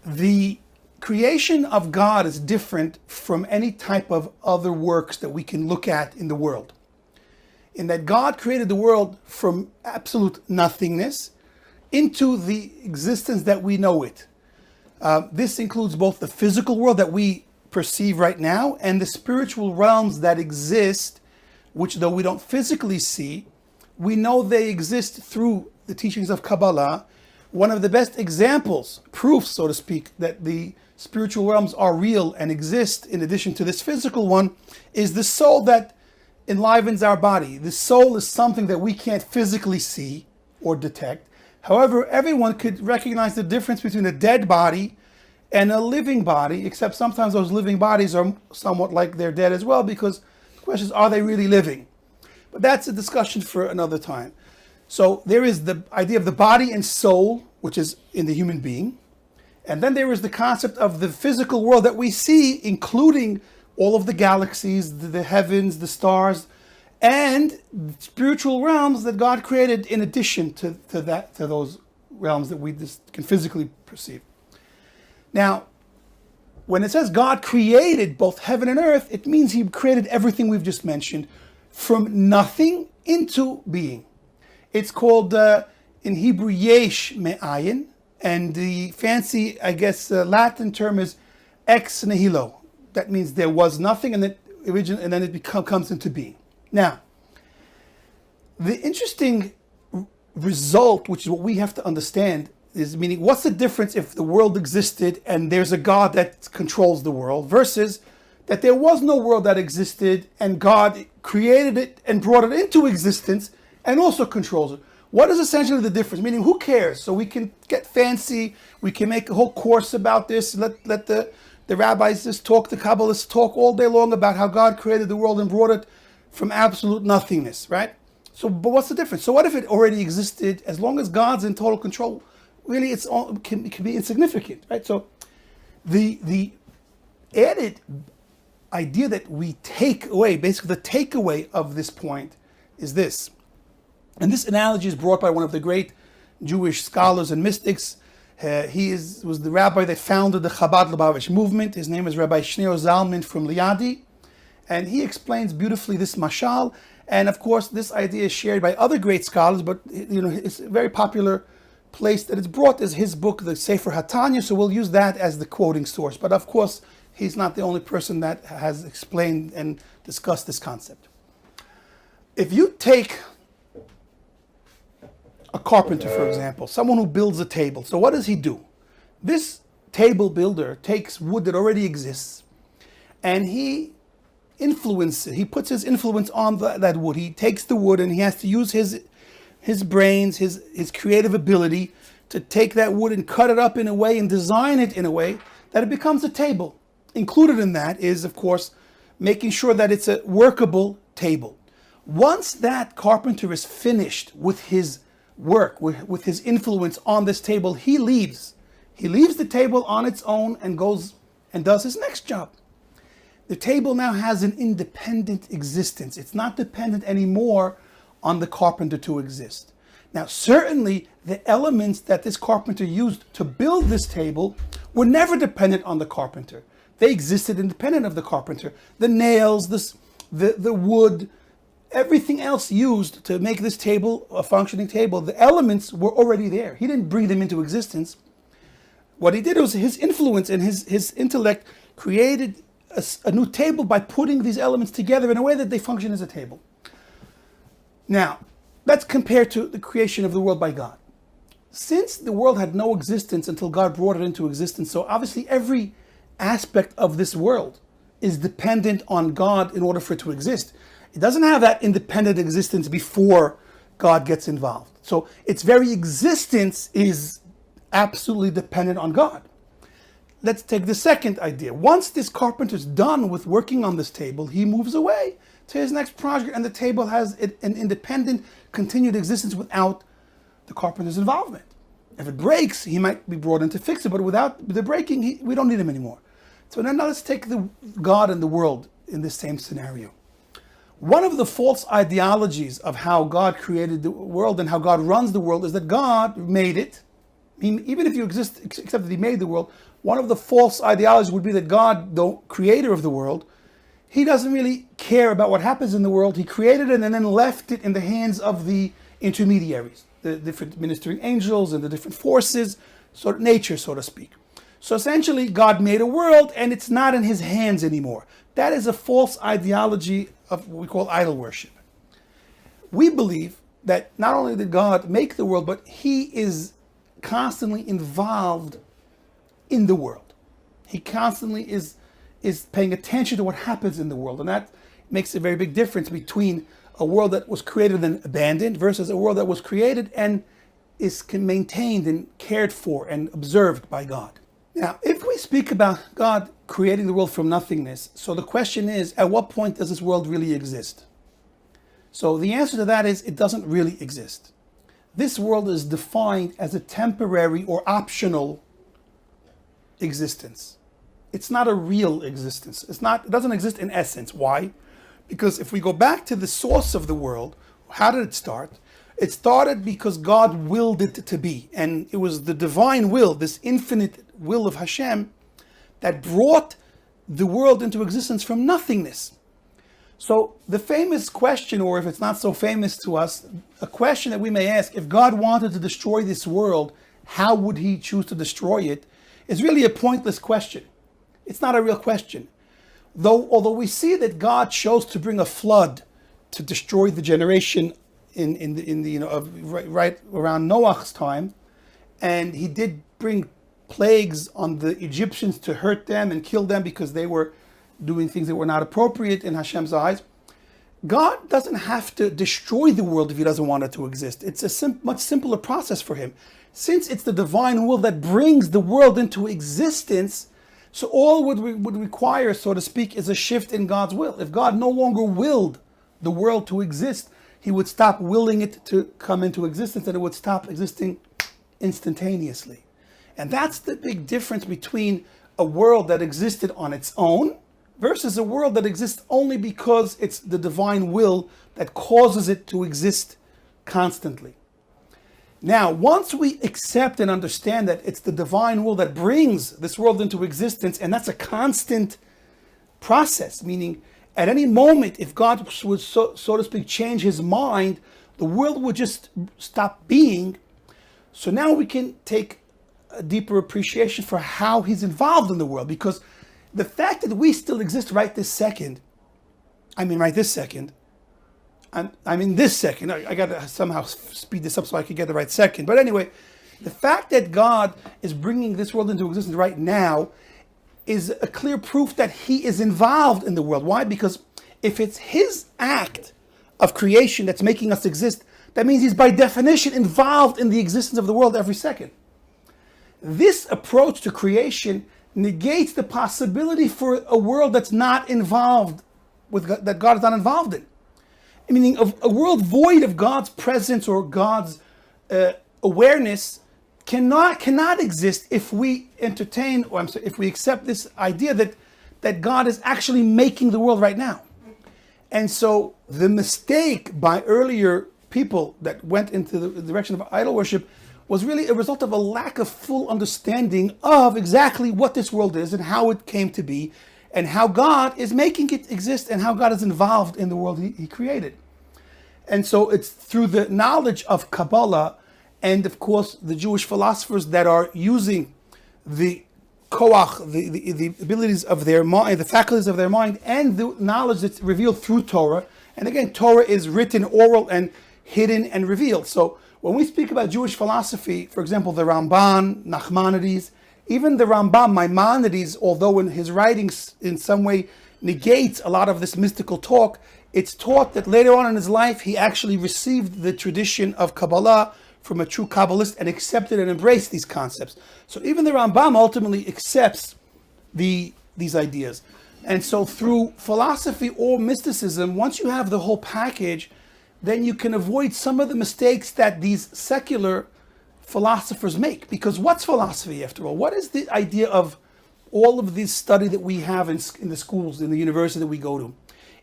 The creation of God is different from any type of other works that we can look at in the world. In that God created the world from absolute nothingness into the existence that we know it. This includes both the physical world that we perceive right now and the spiritual realms that exist, which though we don't physically see, we know they exist through the teachings of Kabbalah. One of the best examples, proofs, so to speak, that the spiritual realms are real and exist in addition to this physical one, is the soul that enlivens our body. The soul is something that we can't physically see or detect. However, everyone could recognize the difference between a dead body and a living body, except sometimes those living bodies are somewhat like they're dead as well, because the question is, are they really living? But that's a discussion for another time. So there is the idea of the body and soul, which is in the human being. And then there is the concept of the physical world that we see, including all of the galaxies, the heavens, the stars, and spiritual realms that God created in addition to those realms that we just can physically perceive. Now, when it says God created both heaven and earth, it means he created everything we've just mentioned from nothing into being. It's called, in Hebrew, Yesh Me'Ayin, and the fancy, Latin term is ex nihilo. That means there was nothing, and then it comes into being. Now, the interesting result, which is what we have to understand, is meaning what's the difference if the world existed and there's a God that controls the world versus that there was no world that existed and God created it and brought it into existence and also controls it. What is essentially the difference? Meaning, who cares? So we can get fancy, we can make a whole course about this, let the rabbis just talk, the Kabbalists talk all day long about how God created the world and brought it from absolute nothingness, right? So, but what's the difference? So what if it already existed? As long as God's in total control, really it can be insignificant, right? So the added idea that we take away, basically the takeaway of this point is this. And this analogy is brought by one of the great Jewish scholars and mystics. Was the rabbi that founded the Chabad Lubavitch movement. His name is Rabbi Shneur Zalman from Liadi. And he explains beautifully this mashal. And of course, this idea is shared by other great scholars, but it's a very popular place that it's brought is his book, the Sefer Tanya. So we'll use that as the quoting source. But of course, he's not the only person that has explained and discussed this concept. If you take a carpenter, for example, someone who builds a table. So what does he do? This table builder takes wood that already exists and he puts his influence on that wood. He takes the wood and he has to use his brains, his creative ability to take that wood and cut it up in a way and design it in a way that it becomes a table. Included in that is, of course, making sure that it's a workable table. Once that carpenter is finished with his work, with his influence on this table, he leaves. He leaves the table on its own and goes and does his next job. The table now has an independent existence. It's not dependent anymore on the carpenter to exist. Now, certainly the elements that this carpenter used to build this table were never dependent on the carpenter. They existed independent of the carpenter. The nails, the wood, everything else used to make this table a functioning table, the elements were already there. He didn't bring them into existence. What he did was his influence and his intellect created a new table by putting these elements together in a way that they function as a table. Now, let's compare to the creation of the world by God. Since the world had no existence until God brought it into existence, so obviously every aspect of this world is dependent on God in order for it to exist. It doesn't have that independent existence before God gets involved. So its very existence is absolutely dependent on God. Let's take the second idea. Once this carpenter's done with working on this table, he moves away to his next project, and the table has an independent, continued existence without the carpenter's involvement. If it breaks, he might be brought in to fix it, but without the breaking, we don't need him anymore. So now let's take the God and the world in this same scenario. One of the false ideologies of how God created the world and how God runs the world is that God made it, Even if you accept that he made the world, one of the false ideologies would be that God, the creator of the world, he doesn't really care about what happens in the world. He created it and then left it in the hands of the intermediaries, the different ministering angels and the different forces, sort of nature, so to speak. So essentially, God made a world and it's not in his hands anymore. That is a false ideology of what we call idol worship. We believe that not only did God make the world, but he is constantly involved in the world. He constantly is paying attention to what happens in the world. And that makes a very big difference between a world that was created and abandoned versus a world that was created and is maintained and cared for and observed by God. Now, if we speak about God creating the world from nothingness, so the question is, at what point does this world really exist? So the answer to that is, it doesn't really exist. This world is defined as a temporary or optional existence. It's not a real existence. It doesn't exist in essence. Why? Because if we go back to the source of the world, how did it start? It started because God willed it to be. And it was the divine will, this infinite will of Hashem, that brought the world into existence from nothingness. So the famous question, or if it's not so famous to us, a question that we may ask, if God wanted to destroy this world, how would he choose to destroy it, is really a pointless question. It's not a real question. Although we see that God chose to bring a flood to destroy the generation right around Noah's time, and he did bring plagues on the Egyptians to hurt them and kill them because they were doing things that were not appropriate in Hashem's eyes. God doesn't have to destroy the world if he doesn't want it to exist. It's a much simpler process for him. Since it's the divine will that brings the world into existence, so all would require, so to speak, is a shift in God's will. If God no longer willed the world to exist, he would stop willing it to come into existence and it would stop existing instantaneously. And that's the big difference between a world that existed on its own versus a world that exists only because it's the divine will that causes it to exist constantly. Now, once we accept and understand that it's the divine will that brings this world into existence, and that's a constant process, meaning at any moment, if God would, so to speak, change his mind, the world would just stop being. So now we can take a deeper appreciation for how he's involved in the world, because the fact that we still exist right this second, I mean this second, I got to somehow speed this up so I can get the right second. But anyway, the fact that God is bringing this world into existence right now is a clear proof that he is involved in the world. Why? Because if it's his act of creation that's making us exist, that means he's by definition involved in the existence of the world every second. This approach to creation negates the possibility for a world that's not involved with God, that God is not involved in. Meaning a world void of God's presence or God's awareness cannot exist if we entertain, or if we accept this idea that God is actually making the world right now. And so the mistake by earlier people that went into the direction of idol worship was really a result of a lack of full understanding of exactly what this world is and how it came to be, and how God is making it exist and how God is involved in the world he created. And so it's through the knowledge of Kabbalah and, of course, the Jewish philosophers that are using the koach, the abilities of their mind, the faculties of their mind, and the knowledge that's revealed through Torah. And again, Torah is written, oral, and hidden and revealed. So when we speak about Jewish philosophy, for example, the Ramban, Nachmanides, even the Rambam, Maimonides, although in his writings in some way negates a lot of this mystical talk, it's taught that later on in his life, he actually received the tradition of Kabbalah from a true Kabbalist and accepted and embraced these concepts. So even the Rambam ultimately accepts these ideas. And so through philosophy or mysticism, once you have the whole package, then you can avoid some of the mistakes that these secular philosophers make. Because what's philosophy after all? What is the idea of all of this study that we have in the schools, in the university that we go to?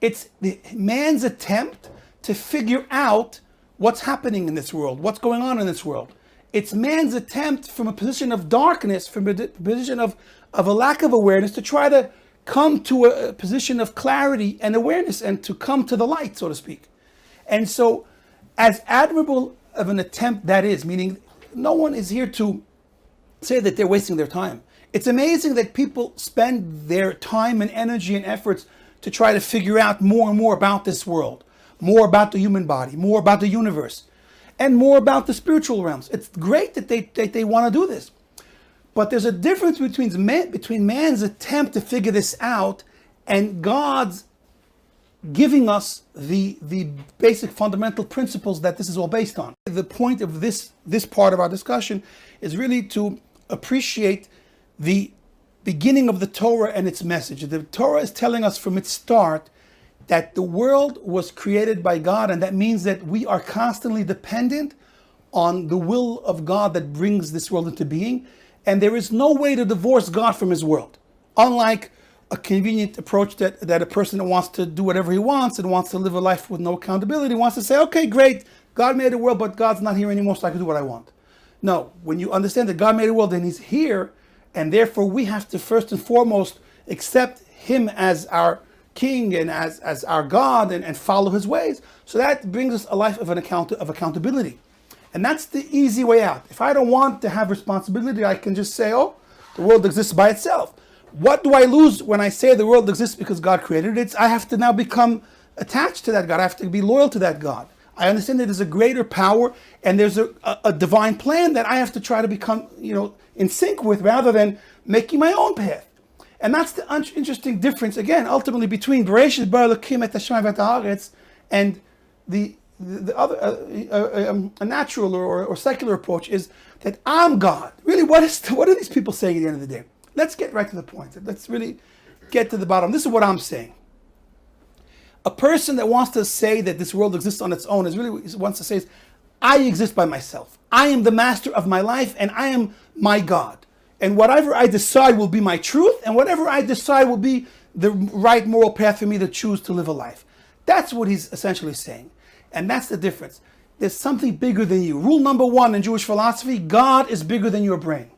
It's man's attempt to figure out what's happening in this world, what's going on in this world. It's man's attempt from a position of darkness, from a position of a lack of awareness, to try to come to a position of clarity and awareness and to come to the light, so to speak. And so, as admirable of an attempt that is, meaning no one is here to say that they're wasting their time. It's amazing that people spend their time and energy and efforts to try to figure out more and more about this world, more about the human body, more about the universe, and more about the spiritual realms. It's great that they want to do this. But there's a difference between man's attempt to figure this out and God's giving us the basic fundamental principles that this is all based on. The point of this part of our discussion is really to appreciate the beginning of the Torah and its message. The Torah is telling us from its start that the world was created by God, and that means that we are constantly dependent on the will of God that brings this world into being, and there is no way to divorce God from his world. Unlike a convenient approach that a person that wants to do whatever he wants and wants to live a life with no accountability wants to say, okay, great, God made a world, but God's not here anymore, so I can do what I want. No, when you understand that God made a world, then he's here, and therefore we have to first and foremost accept him as our king and as our God and follow his ways. So that brings us a life of accountability. And that's the easy way out. If I don't want to have responsibility, I can just say, oh, the world exists by itself. What do I lose when I say the world exists because God created it? I have to now become attached to that God. I have to be loyal to that God. I understand that there's a greater power and there's a divine plan that I have to try to become, in sync with, rather than making my own path. And that's the interesting difference, again, ultimately between Bereshit bara Elokim et hashamayim v'et haaretz and the other, a natural or secular approach is that I'm God. Really, what are these people saying at the end of the day? Let's get right to the point. Let's really get to the bottom. This is what I'm saying. A person that wants to say that this world exists on its own wants to say, I exist by myself. I am the master of my life and I am my God. And whatever I decide will be my truth, and whatever I decide will be the right moral path for me to choose to live a life. That's what he's essentially saying. And that's the difference. There's something bigger than you. Rule number one in Jewish philosophy, God is bigger than your brain.